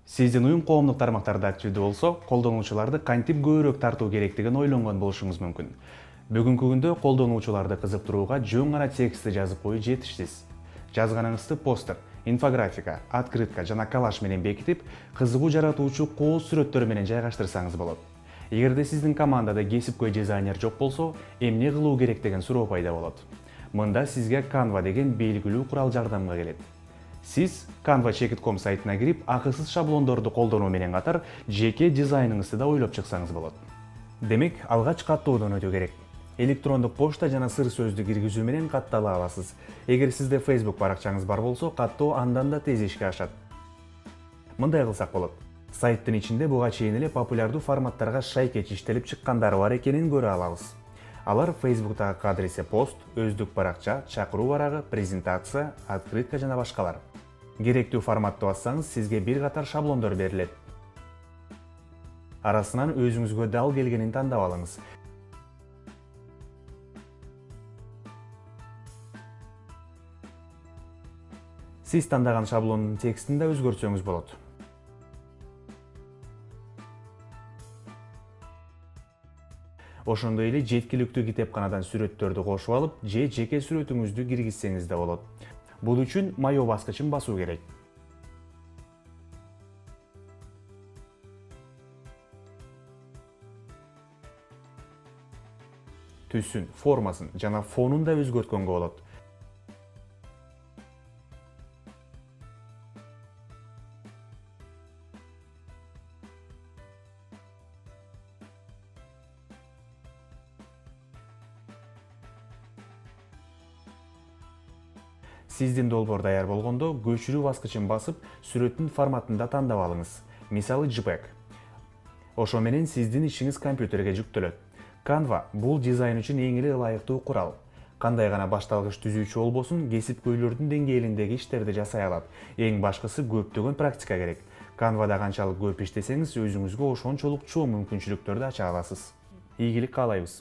Сиздин уюм коомдук тармактарда активдүү болсо, колдонуучуларды кантип көбүрөөк тартуу керектигин ойлонгон болушуңуз мүмкүн. Бүгүнкү күндө колдонуучуларды кызыктырууга жөн гана текстти жазып коюу жетишсиз. Жазганыңызды постер, инфографика, открытка жана коллаж менен бекитип, кызыгуу жаратуучу кооз сүрөттөр менен жайгаштырсаңыз болот. Эгерде сиздин командада кесипкөй дизайнер жок болсо, эмне кылуу керек деген суроо пайда болот. Мында сизге Canva деген белгилүү курал жардамга келет. Сиз canva.com сайтына кирип, акысыз шаблондорду колдонуу менен катар, жеке дизайныңызды да ойлоп чыксаңыз болот. Демек, алгач каттоодон өтүү керек. Электрондук почта жана сыр сөздү киргизүү менен каттала аласыз. Эгер сизде Facebook баракчаңыз бар болсо, каттоо андан да тез ишке ашат. Мындай кылсак болот. Сайттын ичинде буга чейин эле популярдуу форматтарга шайкеч иштелип чыккандары бар экенин көрө алабыз. Алар Facebook'тагы адреси пост, өздүк баракча, чакыруу барагы, презентация, открытка жана башкалар. Керектүү форматты бассаңыз, сизге бир катар шаблондор берилет. Арасынан өзүңүзгө дал келгенин тандап алыңыз. Сиз тандаган шаблондун текстин да өзгөртсөңүз болот. Ошондой эле жеткиликтүү китепканадан сүрөттөрдү кошуп алып, же жеке сүрөтүңүздү киргизсеңиз да болот. Бул үчүн маё баскычын басуу керек. Түсүн, формасын жана фонун да өзгөрткөнгө болот. Сиздин долбоор даяр болгондо, көчүрүү баскычын басып, сүрөттүн форматын да тандап алыңыз. Мисалы JPEG. Ошо менен сиздин ишиңиз компьютерге жүктөлөт. Canva бул дизайн үчүн эң эле ылайыктуу курал. Кандай гана башталгыч түзүүчү болбосун, кесипкөйлөрдүн деңгээлиндеги иштерди жасай алат. Эң башкысы көптөгөн практика керек. Canva'да канчалык көп иштесеңиз, өзүңүзгө ошончолук чоң мүмкүнчүлүктөрдү ача аласыз. Ийгилик каалайбыз.